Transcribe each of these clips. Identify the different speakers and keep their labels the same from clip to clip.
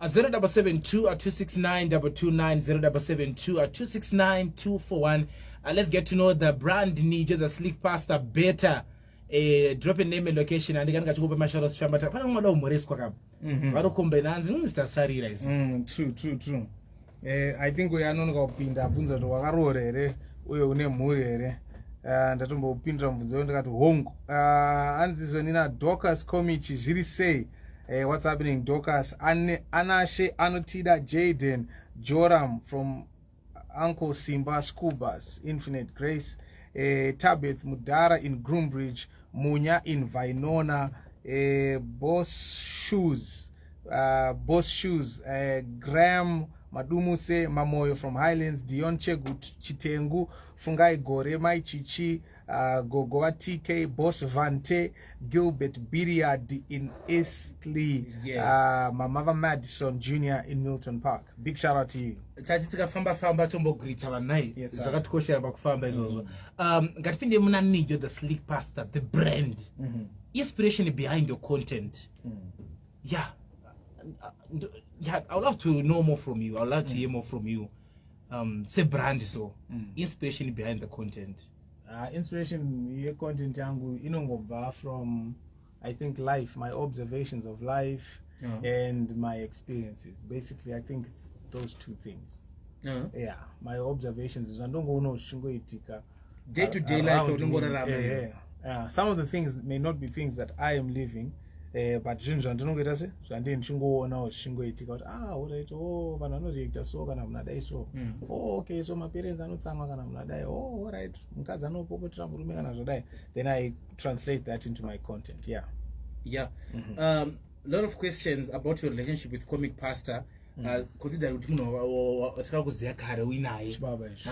Speaker 1: 0772 269 229 0772 269 241. Let's get to know the brand Nijo, the sleek pasta better. Drop a name and location and again got to go my shadows from but I don't know more risk. True.
Speaker 2: I think we are not going to pinda bunza to wakarore we une murere ndatombo pinda mvunzo ndakati hongo anzizonina Dorcas Komichi zviri sei. What's happening, Dorcas? Anashe Anotida Jaden Joram from Uncle Simba School Bus, Infinite Grace, Tabith Mudara in Groombridge, Munya in Vinona, Boss Shoes, Graham Madumuse Mamoyo from Highlands, Dion Chegut Chitengu, Fungai Gore Mai Chichi, Gogoa TK, Boss Vante, Gilbert Biriad in Eastleigh, yes. Mamava Madison Jr. in Milton Park. Big shout out to you.
Speaker 1: Famba tombo greeter one night. Yes, sir. Got question about famba also. Gatpinde muna Nijo, the sleek pasta, the brand. Inspiration behind your content. Yeah. I would love to know more from you. I would love to hear more from you. Say brand so. Inspiration behind the content.
Speaker 2: Inspiration your content yangu inongobva from I think life, my observations of life and my experiences. Basically I think it's those two things. Yeah, my observations is
Speaker 1: day to day life.
Speaker 2: Some of the things may not be things that I am living. But Jinja ndinongeta se zvandini ndichingoona zvichingoitika kuti alright vanhu vanozviita so kana munadai so okay so maparents anotsamwa kana munadai alright mukadzi anopopotera murume kana zvadai, then I translate that into my content. A lot of questions about your relationship with Comic Pastor. Consider kuti munhu watakakuziya kare uinaye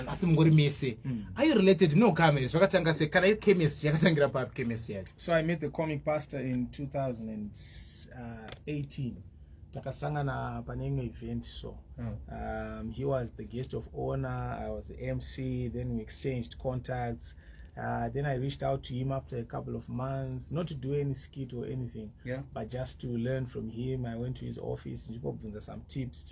Speaker 2: asi mungori mese. Are you related? No comment. Zvakatanga se kana chemistry yakatangira papi chemistry yacho? So I met the Comic Pastor in 2018. Takasangana pane imwe event so. He was the guest of honor, I was the MC, then we exchanged contacts. Then I reached out to him after a couple of months, not to do any skit or anything, but just to learn from him. I went to his office, some tips,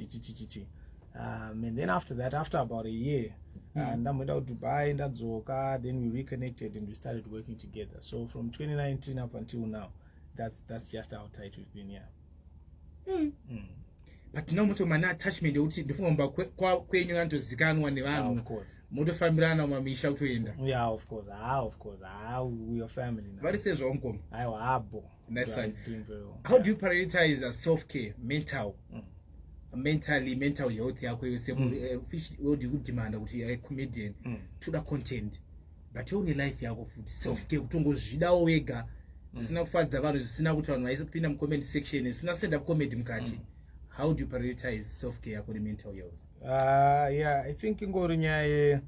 Speaker 2: and then after that, after about a year, and I went out to Dubai and Zoka, then we reconnected and we started working together. So from 2019 up until now, that's just how tight we've been here.
Speaker 1: But now muto mana attachment uti ndifumba kwenyu antu zikanwa nevanhu.
Speaker 2: Of course.
Speaker 1: Muto fambirana mamisha utoenda.
Speaker 2: Yeah, of course. We are family now.
Speaker 1: What is your uncle?
Speaker 2: Nice.
Speaker 1: How do you prioritize self-care, mental health yako yose what do you demand kuti a comedian to the content, but your life yako futhi self-care kutongozvidawo wega zvisina kufadza vanhu zvisina kuti vanhu vaisipinda mu comment section zvisina stand up comedy mukati. How do you prioritize self-care for the mental health?
Speaker 2: I think ingorinya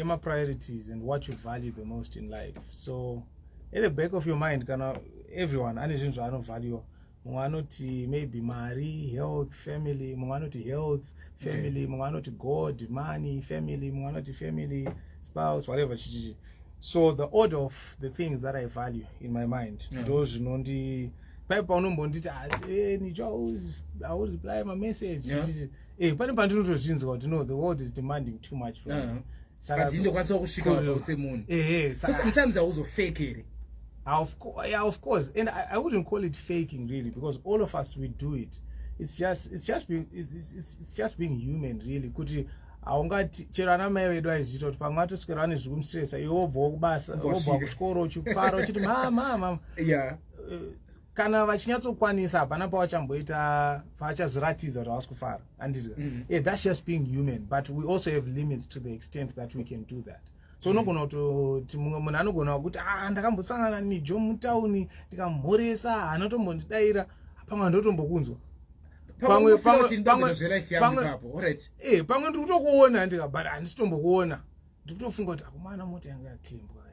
Speaker 2: my priorities and what you value the most in life. So at the back of your mind, everyone anezvinhu anovalue. Mwanoti maybe mari, health, family, mwanoti health, family, mwanoti God, money, family, mwanoti family, spouse, whatever. So the order of the things that I value in my mind, those nondi Pipe on Nijo, I will reply my message. But the world is demanding too much from me.
Speaker 1: So sometimes I also fake it.
Speaker 2: Of course. And I wouldn't call it faking really, because all of us we do it. It's just being human really. Kuti aungati chero ana mai vedu aizviita kuti pamwe atoswera ane zviri kumustresa iwe wobva kubasa wobva kuchikoro uchifara uchiti mama kana vachinyatsokwanisa hapana pavachamboita pavachazoratidza kuti havasi kufara anditi that's just being human, but we also have limits to the extent that we can do that. So unogona kuti mumwe munhu anogona kuti ndakambosangana Nijo mutauni ndikamhoresa hanotombondidaira pamwe ndotombokunzwa pamwe ndiri kutokuona but handisitombokuona ndiri kutofunga kuti akomana mota yanga yaklimbwa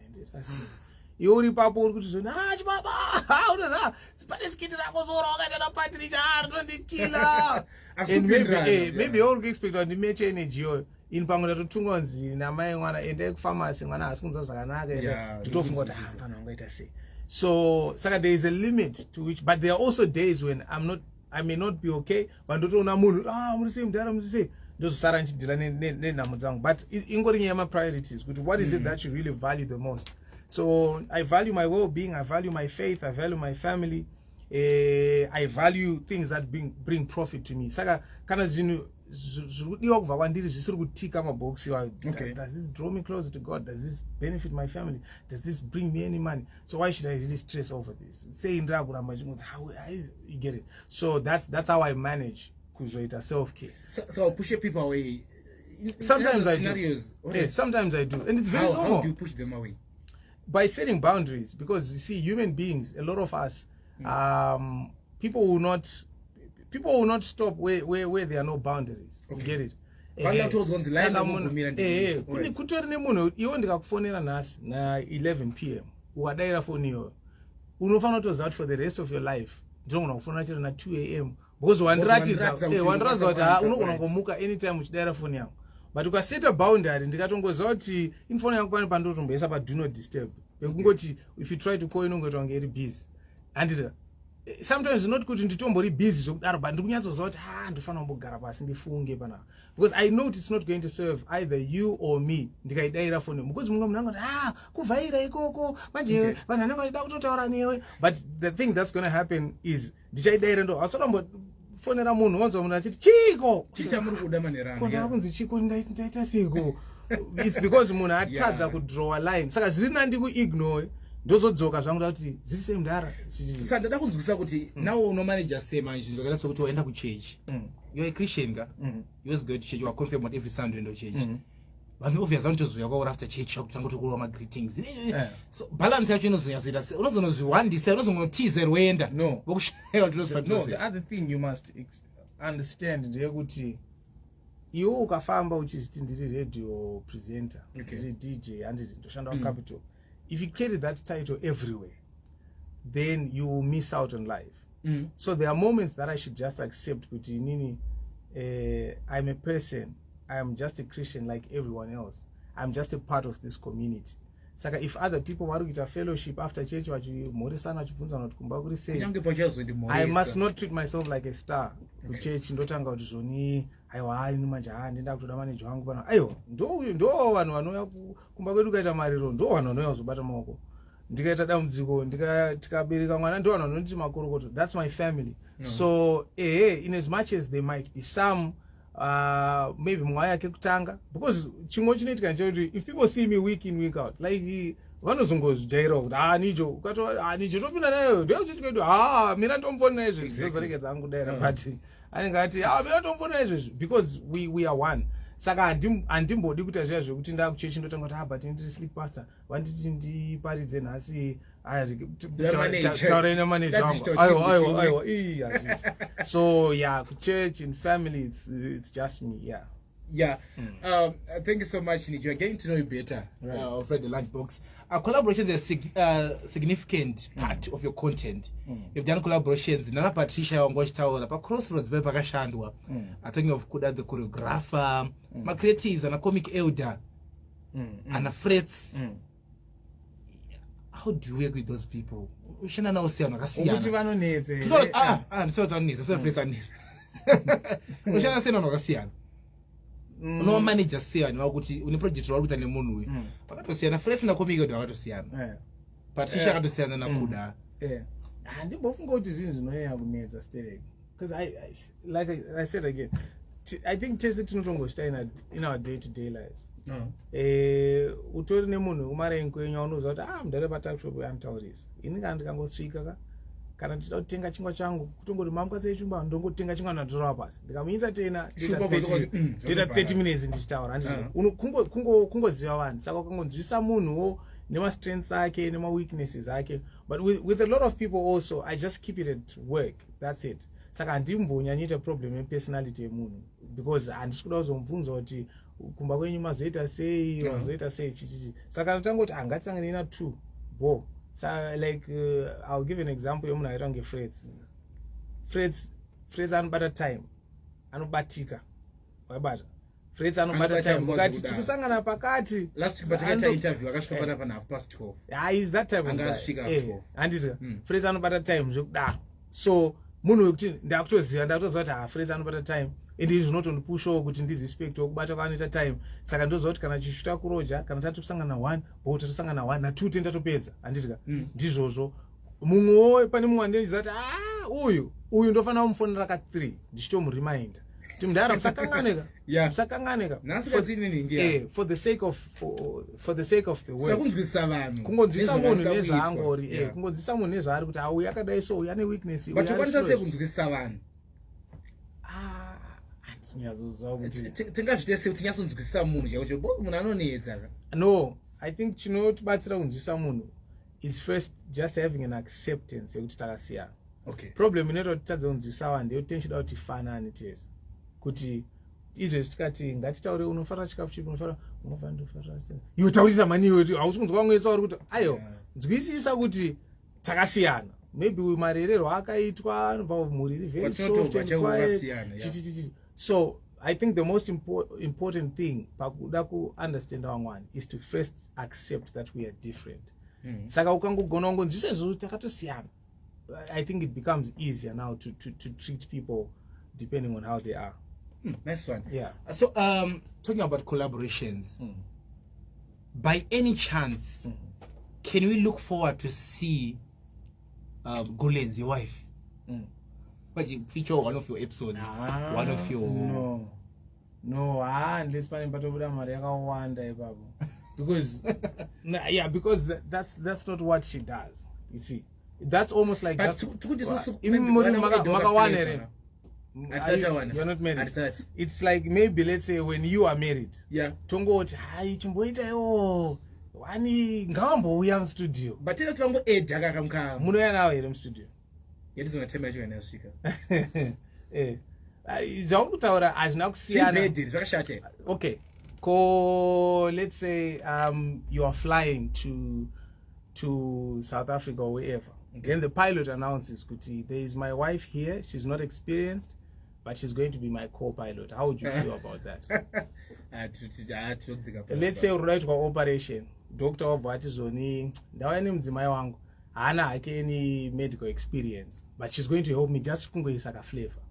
Speaker 2: iwe uri papo uri kuti zoni chibaba unoziva pane skiti rako zora wakaita napatiricha rinondikila and maybe uri kuexpecta kuti ndimeche energy iyoyo ini pamwe ndatotungwa nzi namai mwana endai kufamasi mwana hasi kunzwa zvakanaka nditofunga kuti hapana ungaita sei. So saka there is a limit to which, but there are also days when I may not be okay, but ndotoona munhu murise mudhara murise ndozosara nchidhila nenhamo dzangu. But ingori nyaya yema-priorities kuti what is it that you really value the most. So I value my well-being, I value my faith, I value my family, I value things that bring profit to me. Saka kana zvinhu zvikudiwa kubva kwandiri zvisiri kutika mabhokisi iwayo. Does this draw me closer to God? Does this benefit my family? Does this bring me any money? So why should I really stress over this? Say ndakuramba you get it. So that's how I manage kuzoita self-care.
Speaker 1: So push people away.
Speaker 2: Sometimes I
Speaker 1: scenarios.
Speaker 2: do. Yeah, sometimes I do. And it's very normal.
Speaker 1: How do you push them away?
Speaker 2: By setting boundaries, because you see, human beings, a lot of us, people will not stop where there are no boundaries. You get it? Kutori nemunhu iwe ndikakufonera nhasi na 11 p.m. ukadaira foni iyoyo unofanira kutoziva kuti for the rest of your life ndinogona kufonera chero na 2 a.m. because wandiratidza kuti unogona kungomuka anytime uchidaira foni yangu. But ukaseta boundary ndikatongoziva kuti infoni yangu pane pandotomboisa pa do not disturb bekungoti if you try to call inongoita kunge iri busy. And sometimes not kuti nditombori busy zvokudaro, but ndikunyatsoziva kuti ndofanira kumbogara pasi ndifunge panapa, because I know it's not going to serve either you or me ndikaidaira foni, because mumwe munhu angoti kuvhaira ikoko manje vanhu vanenge vachida kutotaura newe. But the thing that's going to happen is ndichaidaira ndo asotombofonera munhu wanzwa munhu achiti chiko
Speaker 1: chichamuri kuda manerano
Speaker 2: kondava kunzi chiko ndaita seko. It's because munhu atadza kudraw a line. Saka zviri nandi kuignore ndozodzoka zvangu kuti zviri semudhara.
Speaker 1: Saka ndada kunzwisa kuti nawo unomanager sema izvo zvakaita sokuti waenda kuchurch. You're a Christian ka? You always go to church, you are confirmed what every Sunday in the church. Vanhu obviously vanotozoya kwauri after church kutanga kutokurwa ma-greetings. So balance yacho inozonyazoita unozonozviwandisa unozongotiza rwenda.
Speaker 2: No, the other thing you must understand ndeyekuti iwe ukafamba uchiziti ndiri radio presenter, ndiri DJ handiti ndoshanda Capital, if you carry that title everywhere, then you will miss out on life. So there are moments that I should just accept kuti nini, I'm a person, I am just a Christian like everyone else, I'm just a part of this community. Saka if other people vari kuita fellowship after church vachimhoresana vachibvunzana kuti kumba kuri sei, I must not treat myself like a star kuchurch ndotanga kuti zvoni aiwa ini manje ndenda kutoda manager wangu pana aiwa ndo vanhu vanouya kumba kwedu kaita mariro, ndo vanhu vanouya kuzobata maoko ndikaita dambudziko tikabereka mwana ndo vanhu vanoti makorokoto. That's my family. So in as much as there might be some maybe mwa yake kutanga, because chimwe chinoitika ndechekuti if people see me week in week out like vanozongojaira kuti Nijo ukato Nijo topinda nayo ndochitikedu mina ndomfona izvo zvozorekedza angu daira, but anenge ati mina ndomfona izvo because we are one. Saka handimbodi kuita zviya zvekuti ndakuchechi ndotanga kuti but ndiri sleep pastor vanditi ndiparidze nhasi taura ina manager wangu aiwa hazviti. So yeah, kuchurch and family it's just me. Thank you so much, Nijo. We're getting to know you better.
Speaker 1: I've read the lunchbox. Collaborations are a significant part of your content. You've done collaborations. Nana Patricia wangwachitaura pa Crossroads by pakashandwa. Talking of Kuda the choreographer, my creatives and a comic elder, and a frets. How do you work with those people? Ushana na osea nakasiana.
Speaker 2: Ukuthi vanoneze.
Speaker 1: So vanoneze. So frets ani. Ushana sena nakasiana. No manager siyana wakuti uni project wakuta nemunhu we pakatosiyana frets na comic ndo wakatosiyana. Patricia akatosiyana na Kuda.
Speaker 2: Ndimbofunga kuti zvinhu zvinoyaya kunetsa still, because like I said again, I think tese tinotongoshita in our day-to-day lives. Utori nemunhu umarenkwenyu unoziva kuti mudare patakshop yantaurisa ini kana ndikangosvika kana ndichida kutenga chingwa changu kutongoti mamka sei chumba ndongotenga chingwa ndatora pasi ndikamuita tena ndita 30 minutes ndichitaura kungoziva vanhu. Saka ukangonzwisa munhuwo nema-strengths ake nema-weaknesses ake, but with a lot of people also I just keep it at work, that's it. Saka handimbonyanyiita problem yepersonality yemunhu, because handisi kuda kuzomubvunza kuti kumba kwenyu mazoita sei mazoita sei chichichi. Saka ndotangoti ngatisangane ina 2 bo. So like I'll give an example yomunhu aita kunge frets anobata time anobatika wabata frets anobata time ukati tikusangana pakati
Speaker 1: last week batakata interview akasvika pana 12:30.
Speaker 2: Is that type of guy. Handiti frets anobata time zvekudaro. So munhu wekuti ndakutoziva kuti friends anobata time and izvi zvinotondipushawo kuti ndirespect wokubata kwaanoita time. Saka ndoziva kuti kana chishuta kuroja kana tati kusangana 1 tatosangana 1 na2 tenda topedza handitika ndizvozvo. Mumwewo pane mumwe andiziva kuti uyu ndofanira kumufonera ka3 ndichitomuriminda kuti mudhara musakanganeka musakanganeka for the sake of the world.
Speaker 1: Kunzwisa vanhu
Speaker 2: kungonzwisa munhu nezvaangori kungonzwisa munhu nezvaari kuti uyu akadai so uyu ane weakness
Speaker 1: but ukwanisa sei kunzwisa vanhu
Speaker 2: handinyazoziva kuti
Speaker 1: tingazviite sei kuti tinyatsonzwisisa munhu chakuti munhu anonetsa.
Speaker 2: No, I think chinotibatsira kunzwisa munhu is first just having an acceptance yekuti takasiyana.
Speaker 1: Okay.
Speaker 2: Problem inoita kuti tadze kunzwisa vanhu ndeyekuti tinchida kuti tifanane tese kuti izvezvi tikati ngatitaure unofarira chikafu chipi unofanira iwe taurisa mani iwe hausi kunzwa kwamwesa uri kuti ayo nzwisisa kuti takasiyana. Maybe uyu marerero akaitwa anobva mhuri iri very soft and quiet. So I think the most important thing pakuda kuunderstand wamwani is to first accept that we are different. Saka ukangogona kungonzwisa izvo takatosiyana, I think it becomes easier now to treat people depending on how they are.
Speaker 1: Nice one.
Speaker 2: Yeah.
Speaker 1: So talking about collaborations, by any chance, can we look forward to see Gulen's, your wife? But you feature one of your episodes, one of your
Speaker 2: no unless pane patobuda mari yakawanda ipapo because because that's not what she does, you see. That's almost like
Speaker 1: but
Speaker 2: you're not married. It's like maybe let's say when you are married, tongoti hai chimboita iwo wani ngambouya mustudio
Speaker 1: but tena twangu edha kakamkama
Speaker 2: munoya nawo here mustudio
Speaker 1: yeti zvinotema icho kana svika
Speaker 2: zvakutaura hazvina kusiyana
Speaker 1: zvakashate.
Speaker 2: Okay, ko let's say you are flying to South Africa or wherever. Then the pilot announces, Kuti, there is my wife here. She's not experienced, but she's going to be my co-pilot. How would you feel about that? Let's say right for operation, Dr. Obatizoni, ndawani mdzimai wangu, hana hake any medical experience, but she's going to help me just kungoisa ka flavor.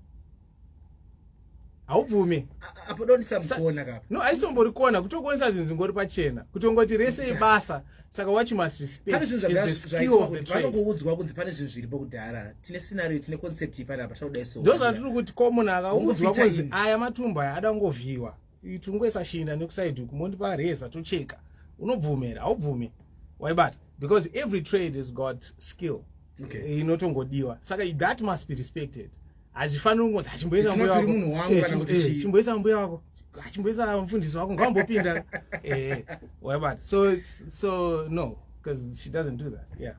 Speaker 2: Haubvumi.
Speaker 1: Apo don't samkona kapa.
Speaker 2: No, aisimbori kona kutokonesa zvinhu zvingori pachena. Kutongoti rese ibasa. Saka what you must respect is the skill of the trade.
Speaker 1: Vanongoudzwa kunzi pane zvinhu zviripo kudhara. Tine scenario, tine concept ipanapa chaudai so.
Speaker 2: Ndozva ndiri kuti common akaudzwa kunzi aya matumbu aya ada kungovhiwa. Itungoisa shinda nekuside uku mondipa reza tocheka. Unobvumera, haubvumi. Waibata? Because every trade has got skill.
Speaker 1: Okay.
Speaker 2: Inotongodiwa. Saka that must be respected. Achifanira kungozi achimboisa
Speaker 1: mbuya wako munhu wangu kana kuti
Speaker 2: chimboisa mbuya wako achimboisa mufundisi wako ngambopinda waibata so no, because she doesn't do that. Yeah,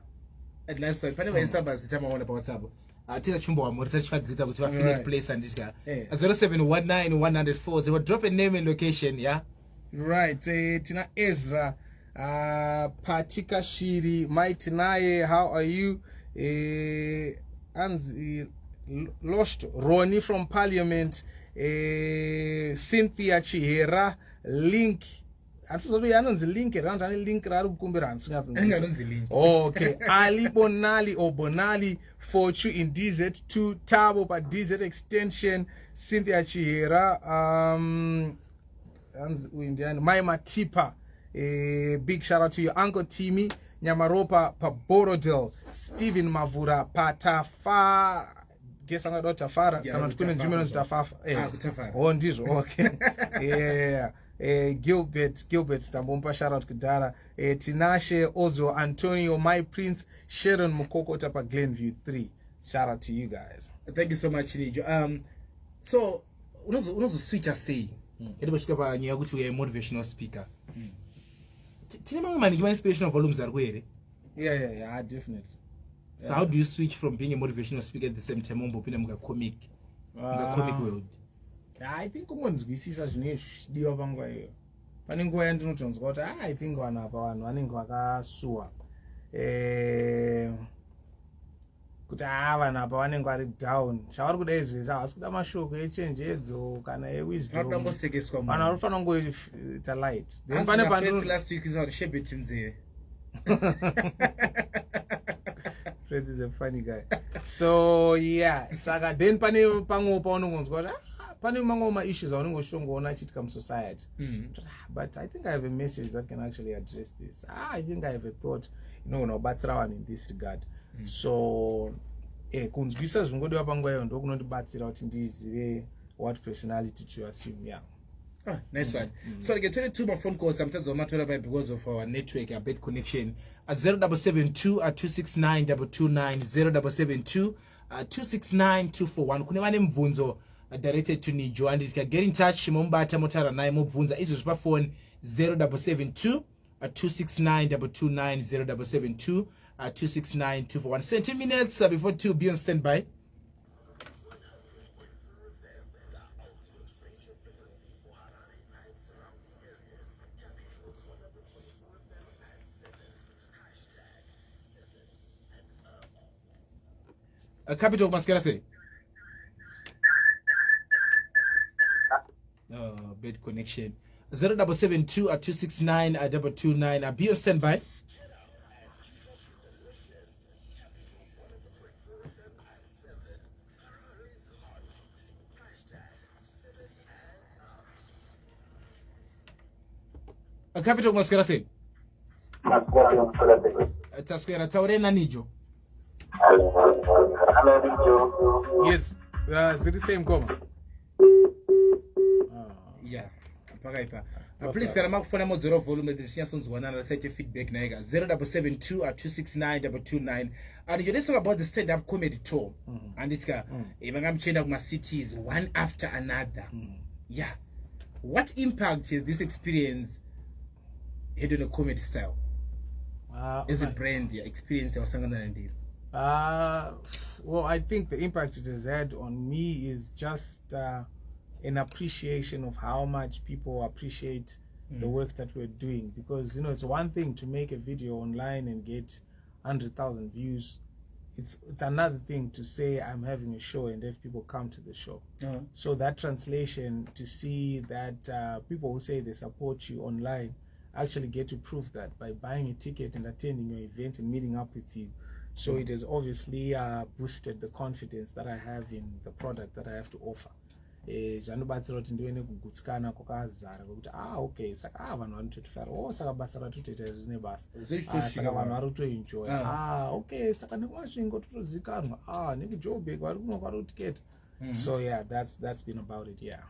Speaker 1: at last one pane vaisabazita maona pa WhatsApp atina chumbo amorisa chifadzita kuti vafine place anditya 07191040 drop a name and location. Yeah,
Speaker 2: right. Tina Ezra Patika Shiri Mighty Naye, how are you? Anzi Lost Ronnie from Parliament, Cynthia Chihera, Link. Anonzi link around any link rari kukumbira
Speaker 1: anonzi link.
Speaker 2: Okay. Ali Bonali or Bonali Fortune in DZ2 Tabo by DZ extension. Cynthia Chihera, my Matipa. Big shout out to your Uncle Timmy Nyamaropa Paborodel, Stephen Mavura Patafa. Guess I'm not Tafara. Cannot put in Jimmy Tafafa. Oh, this okay. Yeah. Gilbert Tambompa, shout out Kudara. Tinashe Ozo Antonio, my prince Sharon Mukoko Tapa Glenview 3. Shout out to you guys.
Speaker 1: Thank you so much, Nijo. So unozo switch say. Edeba chikapa nyaya kuti we motivational speaker. Tine mamwe maniki inspirational volumes ari kwere?
Speaker 2: Yeah, definitely.
Speaker 1: So how do you switch from being a motivational speaker at the same time umbopinda muka comic world?
Speaker 2: I think kumonzwisisa zvine zvidiwa panguva iyo. Pane nguva yandinotonzwa kuti I think vanhu apa vanhu vanenge vakasuwa. Kuti vanhu apa vanenge vari down. Chavari kuda izvezvi havasi kuda mashoko echenjedzo kana ewisdom. Vanhu vanofanira kungoita light. Then pane
Speaker 1: last week is on Shebet Mzee.
Speaker 2: Fred is a funny guy. So yeah, saka then pane pangopa unongonzwa pane mangoma issues aunongoshongoona chitika society. But I think I have a message that can actually address this. I think I have a thought, unobatsira vanhu in this regard. So kunzwisa zvingodiwa panguva iyo ndokunondibatsira kuti ndizive what personality to assume. Yeah.
Speaker 1: Nice one. So I get 22 more phone calls. Sometimes I'm not because of our network, a bad connection. 0772 269 229 0772 269 241. Kune vane mvunzo directed to Nijo, and you can get in touch. Mumbata motara naye mubvunza izvo pa phone 0772 269 229 0772 269 241. 20 minutes before 2. Be on standby. A capital mascara say. Bad connection. 0772 269 229. Be on standby. A capital mascara say. Tasquera Taurena Nijo.
Speaker 3: Hello, Nijo.
Speaker 2: Yes, it's the same comment.
Speaker 1: Yeah, pakaipa. Please kana makufona modzero volume ndisiyasonzwana na site feedback na ega 0772 269 229. And you let's talk about the stand up comedy tour. And it's ivangamchenda kuma cities one after another. Yeah. What impact has this experience had on a comedy style? As a brand, yeah, experience wasangana ndiro.
Speaker 2: Well, I think the impact it has had on me is just an appreciation of how much people appreciate the work that we're doing. Because, it's one thing to make a video online and get 100,000 views. It's another thing to say I'm having a show and have people come to the show. So that translation to see that people who say they support you online actually get to prove that by buying a ticket and attending your event and meeting up with you. So it has obviously boosted the confidence that I have in the product that I have to offer. Zvanobatsira kuti ndione kugutsikana kwakazara kuti okay saka vanhu vanototofara saka basa ratotoita rine basa saka vanhu vari kutoenjoy okay saka nekwasvingo totozikanwa nekujoburg vari kunwa kwari kutiketa. So yeah, that's been about it. Yeah.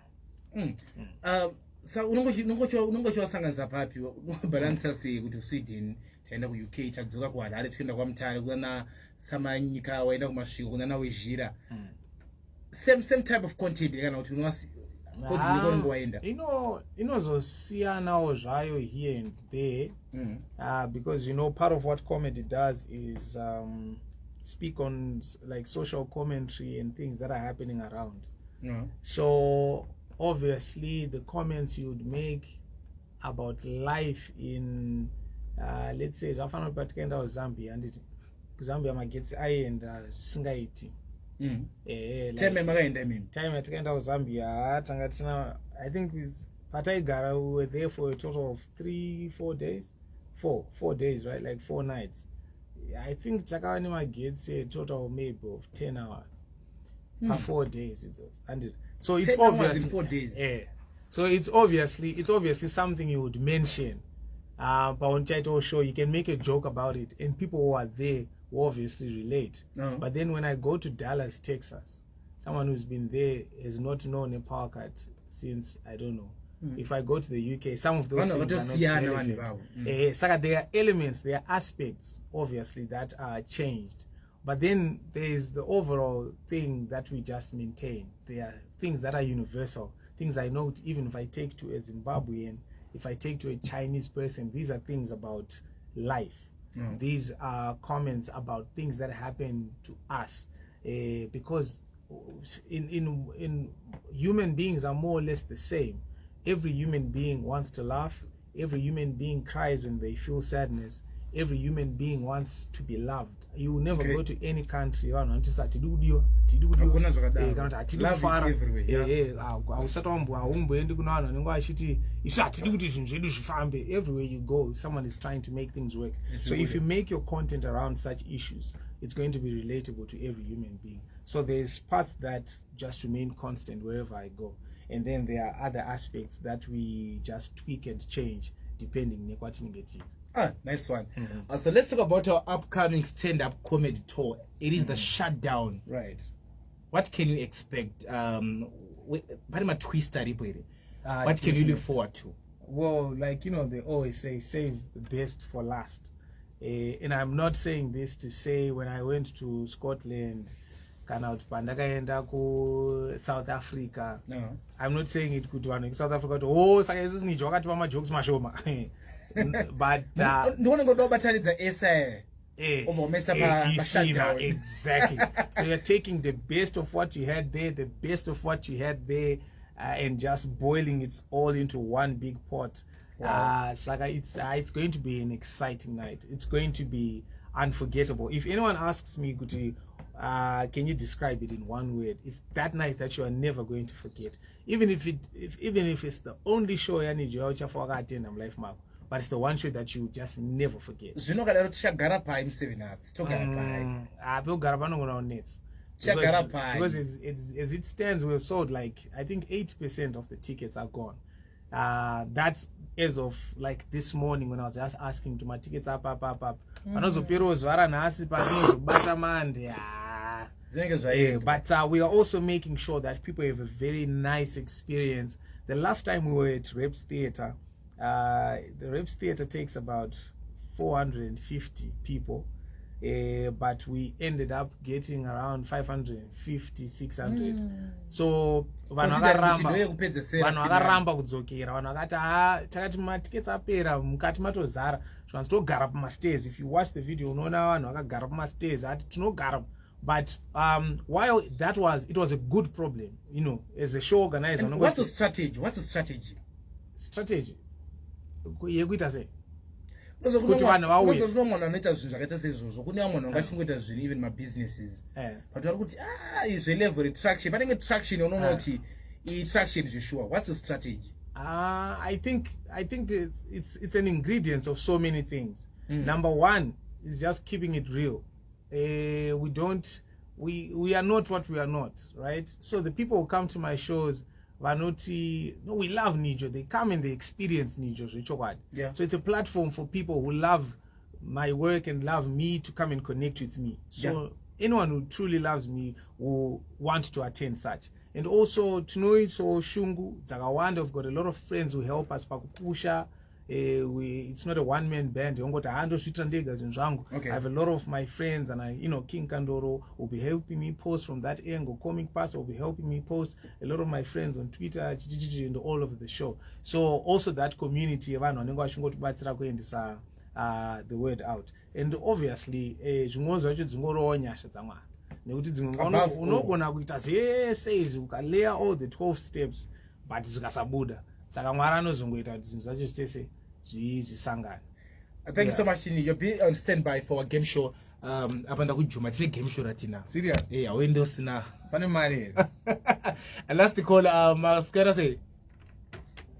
Speaker 1: So unongochiwasanganisa papi unobalanisa sei kuti Sweden taenda ku-UK tadzoka kuHarare tichienda kwaMutare kuna samanyika waenda kumasviko kuna naWezhira same type of content kana kuti content ngowaenda
Speaker 2: inozosiyanawo zvayo here and there because part of what comedy does is speak on like social commentary and things that are happening around. So obviously the comments you would make about life in let's say zvafana kuti tikaenda kuZambia anditi kuZambia magetsi aienda singaiti
Speaker 1: time makaenda mimi
Speaker 2: time tikaenda kuZambia tanga tina I think pataigara we were there for a total of 4 days, 4 days, right, like 4 nights. I think takava nemagetsi a total maybe of 10 hours per 4 days it was. And so it's obviously
Speaker 1: in 4 days.
Speaker 2: So it's obviously something you would mention. But on title show you can make a joke about it and people who are there will obviously relate. But then when I go to Dallas, Texas, someone who's been there has not known a power cut since I don't know. If I go to the UK, some of those things are not relevant. So there are elements, there are aspects obviously that are changed. But then there is the overall thing that we just maintain. There are things that are universal. Things I know even if I take to a Zimbabwean, if I take to a Chinese person, these are things about life. These are comments about things that happen to us. Because in human beings are more or less the same. Every human being wants to laugh. Every human being cries when they feel sadness. Every human being wants to be loved. You will never go to any country love is everywhere. Everywhere you go, someone is trying to make things work. So if you make your content around such issues, it's going to be relatable to every human being. So there's parts that just remain constant wherever I go, and then there are other aspects that we just tweak and change depending on what you get.
Speaker 1: Nice one. So let's talk about our upcoming stand-up comedy tour. It is the Shutdown.
Speaker 2: Right.
Speaker 1: What can you expect? What can you look forward to?
Speaker 2: Well, like, you know, they always say, save the best for last. And I'm not saying this to say when I went to Scotland, South Africa.
Speaker 1: No.
Speaker 2: I'm not saying it could one South Africa to Nijo my jokes mashoma. But exactly. So you're taking the best of what you had there, and just boiling it all into one big pot.
Speaker 1: Wow.
Speaker 2: It's going to be an exciting night. It's going to be unforgettable. If anyone asks me, Guti, can you describe it in one word? It's that night that you are never going to forget. Even if it's the only show I need you for attend life map, but it's the one show that you just never forget. Because as it stands, we've sold like, I think 80% of the tickets are gone. That's as of like this morning when I was just asking to my tickets up. But we are also making sure that people have a very nice experience. The last time we were at Reps Theatre, the Reps Theatre takes about 450 people. But we ended up getting around 550, 600. So vanhu vakaramba kudzokera, vanhu vakati takati matickets apera mukati matozara, togara pamastairs. If you watch the video unoona vanhu vakagara pamastairs ati tinogara. But while it was a good problem, you know, as a show organizer.
Speaker 1: And what's the strategy?
Speaker 2: Strategy yekuita sei?
Speaker 1: Even my businesses. But is level traction. But traction traction is sure. What's the strategy?
Speaker 2: I think it's an ingredient of so many things. Number one is just keeping it real. We are not what we are not, right? So the people who come to my shows, we love Nijo. They come and they experience Nijo.
Speaker 1: Yeah.
Speaker 2: So it's a platform for people who love my work and love me to come and connect with me. So anyone who truly loves me will want to attend such. And also to know it, so Shungu, Zagawanda, we've got a lot of friends who help us pakupusha. It's not a one-man band. I have a lot of my friends, and King Kandoro will be helping me post from that angle. Comic Pass will be helping me post. A lot of my friends on Twitter and all over the show. So also that community, the word out. And obviously, ukalea all the 12 steps, but zikasabuda.
Speaker 1: Thank you so much, Nijo. You'll be on standby for a game show. Game show
Speaker 2: serious?
Speaker 1: Yeah, Windows now.
Speaker 2: Funny money.
Speaker 1: And last call, Mascara say.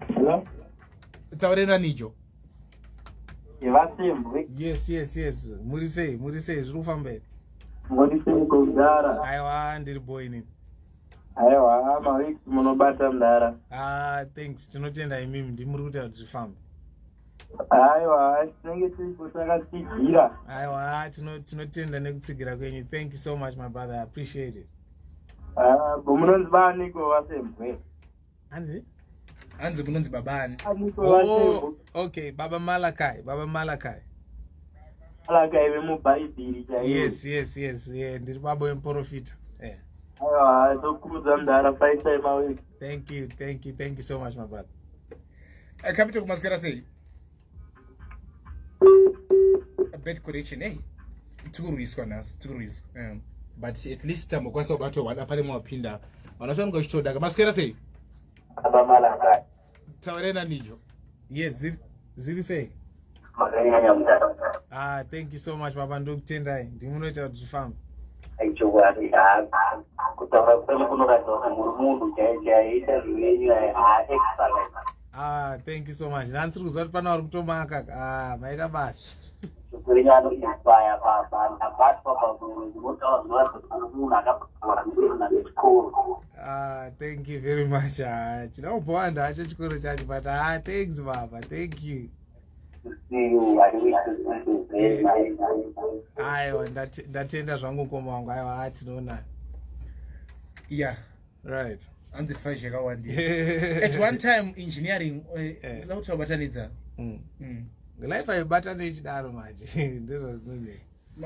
Speaker 3: Hello?
Speaker 1: Taurena Nijo.
Speaker 2: Yes. Murise, Rufambe.
Speaker 3: Murise Mukongara.
Speaker 2: Aiwa, ndiri boy ni.
Speaker 3: Aiwa, mawiki munobata mdara.
Speaker 2: Thanks. Tinotenda imimi ndimuri kuti adzifambe.
Speaker 3: Aiwa, tinenge tiri kusakatsigira.
Speaker 2: Aiwa, tinotenda nekutsigira kwenyu. Thank you so much, my brother. I appreciate it.
Speaker 3: Munonzi baniko wasembwe.
Speaker 2: Anzi
Speaker 1: munonzi babani.
Speaker 2: Oh, okay. Baba Malakai.
Speaker 3: Malakai vemubhaibheri chaivo.
Speaker 2: Yes. Yeah, ndiri baba wemuprofita. Yeah.
Speaker 3: Aiwa, tokumudza mdara 5 times a week.
Speaker 2: Thank you so much, my brother.
Speaker 1: Capital Mascara say. A bad connection, eh? Too risk on us, but at least I'm going to battle one up and more pinda. On a time goes to the Mascara say.
Speaker 3: Malakai.
Speaker 1: Taurena Nijo.
Speaker 2: Yes, Zili say. Thank you so much, Baba Nduk Tendai. Dimunoita to farm.
Speaker 3: Actually,
Speaker 2: thank you so much. Answer was not pan or to Maca. My bas.
Speaker 3: Riano inspire Papa, and Papa will not school.
Speaker 2: Thank you very much. Chinombowanda hacho chikoro chacho, but thanks Baba, thank you.
Speaker 3: To see you, I wish to see you very nice.
Speaker 2: Aiwa, ndatenda zvangu mukoma wangu. Aiwa, tinoona.
Speaker 1: Yeah.
Speaker 2: Right.
Speaker 1: At one time engineering without wabatanidza.
Speaker 2: Life aibatana ichidaro manje. Ndizvo zvinode.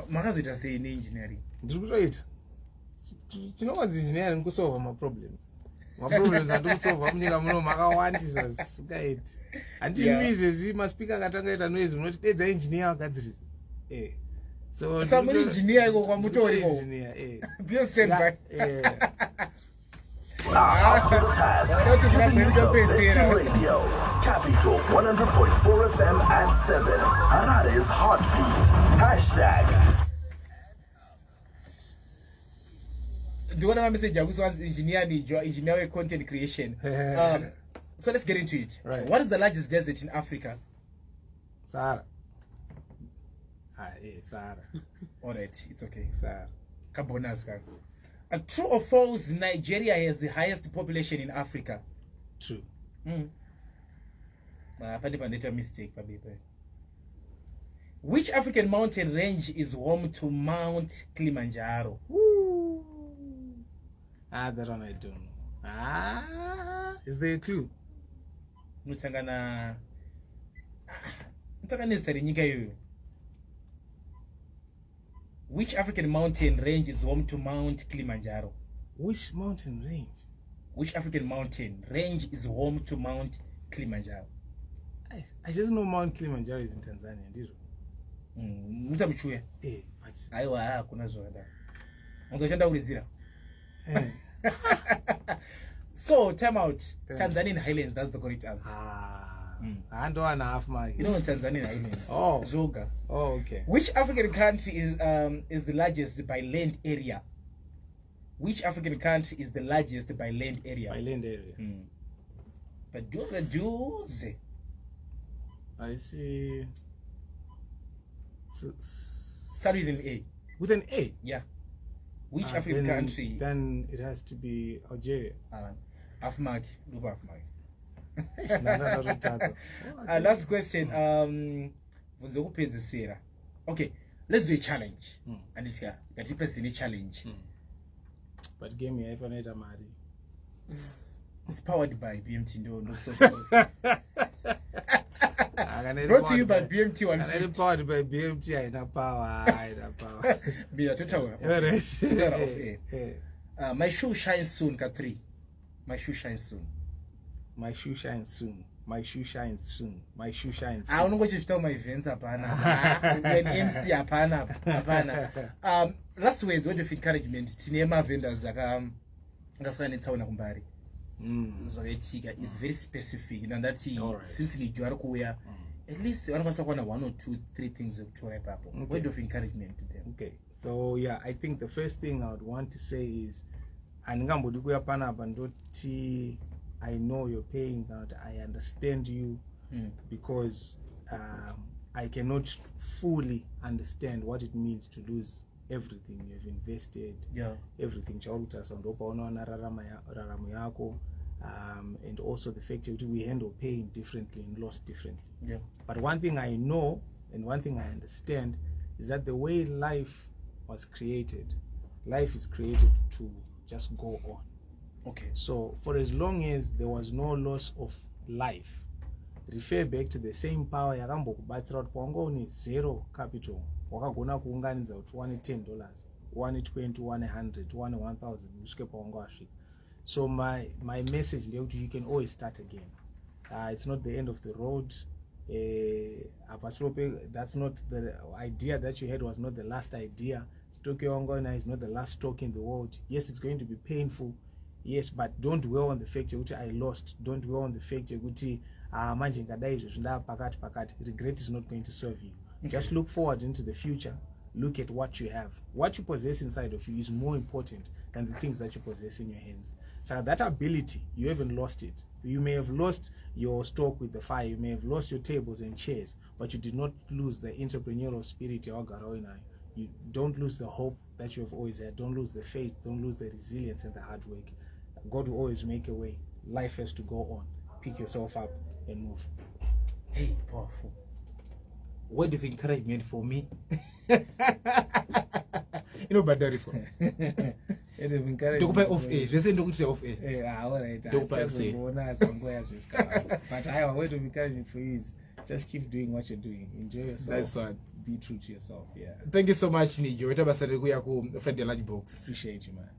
Speaker 1: Makazoita sei engineering?
Speaker 2: Ndiri kutoita. Chinonzi engineering kusolve maproblems. Maproblems andikusolve munyika muno makawandisa zvisingaiti. Handimi izvezvi maspika akatanga ita noise munoti dedza engineer wagadzirisa. So
Speaker 1: samuri engineer iko kwamutori ko.
Speaker 2: Engineer.
Speaker 1: Be stand by.
Speaker 4: Radio, Capital 100.4 FM at 7. Harare's heartbeat. Hashtag.
Speaker 1: Do you want to message Jaguso's engineer Nijo, engineer content creation? So let's get into it.
Speaker 2: Right.
Speaker 1: What is the largest desert in Africa?
Speaker 2: Sahara. Sahara.
Speaker 1: All right, it's okay.
Speaker 2: Sahara.
Speaker 1: Kabonazka. True or false, Nigeria has the highest population in Africa?
Speaker 2: True.
Speaker 1: Mistake. Which African mountain range is home to Mount Kilimanjaro?
Speaker 2: Woo. That one I don't know. Is there a clue?
Speaker 1: Which African mountain range is home to Mount Kilimanjaro?
Speaker 2: Which mountain range?
Speaker 1: Which African mountain range is home to Mount Kilimanjaro?
Speaker 2: I just know Mount Kilimanjaro is in Tanzania, ndizvo.
Speaker 1: Mutamuchuya?
Speaker 2: But
Speaker 1: Aiwa, kuna zvada. Ungashanda ulidzira. So, time out. Tanzanian Highlands, that's the correct answer.
Speaker 2: And one half mark.
Speaker 1: You know Tanzanian Highlands?
Speaker 2: Oh.
Speaker 1: Zoga.
Speaker 2: Oh, okay.
Speaker 1: Which African country is the largest by land area? Which African country is the largest by land area?
Speaker 2: By land area.
Speaker 1: But do the Jews.
Speaker 2: I see.
Speaker 1: Start with an A.
Speaker 2: With an A?
Speaker 1: Yeah. Which African country?
Speaker 2: Then it has to be Algeria.
Speaker 1: Afmark. Look Afmark. Last question. Okay, let's do a challenge. And it's here. That person a challenge.
Speaker 2: But game me if I need a marry.
Speaker 1: It's powered by BMT. No social. Brought to you by BMT 150.
Speaker 2: Powered by BMT. I have power.
Speaker 1: Be a total. My shoe shines soon, Katri. My shoe shines soon.
Speaker 2: My shoe shines soon. My shoe shines soon. My shoe shines soon.
Speaker 1: I don't know what you tell my events apana. When MC apana. Last words, word of encouragement. Tinema vendors ngasana tsauna kumbari. Zoetika is very specific. And that since Nijo ari kuya, at least wanakwanisa kuona 1 or 2, 3 things to wrap up. Word of encouragement to them.
Speaker 2: Okay. So yeah, I think the first thing I would want to say is andingambodi kuya pana bandoti I know your pain, that I understand you, because I cannot fully understand what it means to lose everything you've invested, everything and also the fact that we handle pain differently and loss differently. But one thing I know and one thing I understand is that the way life was created, life is created to just go on.
Speaker 1: Okay.
Speaker 2: So for as long as there was no loss of life, refer back to the same power yakambokubatsira kuti kwanga une zero capital wakagona kuunganidza kuti one $10, one $20, one $100, one $1,000 usvike pawanga wasvika. So my message ndeyekuti you can always start again. It's not the end of the road. That's not the idea that you had, was not the last idea. Stoke Ongona is not the last stoke in the world. Yes, it's going to be painful. Yes, but don't dwell on the fact that I lost. Don't dwell on the fact that regret is not going to serve you. Just look forward into the future look at what you have. What you possess inside of you is more important than the things that you possess in your hands. So that ability, you haven't lost it. You may have lost your stock with the fire, you may have lost your tables and chairs, but you did not lose the entrepreneurial spirit. You don't lose the hope that you have always had. Don't lose the faith. Don't lose the resilience and the hard work. God will always make a way. Life has to go on. Pick yourself up and move.
Speaker 1: Hey, powerful. Word of encouragement for me. But that is one. Don't off air. Listen, don't say off air.
Speaker 2: Yeah, all right.
Speaker 1: Don't say.
Speaker 2: But I word of encouragement for you is just keep doing what you're doing. Enjoy yourself.
Speaker 1: That's one.
Speaker 2: Be true to yourself. Yeah.
Speaker 1: Thank you so much, Nijo. Appreciate
Speaker 2: Appreciate you, man.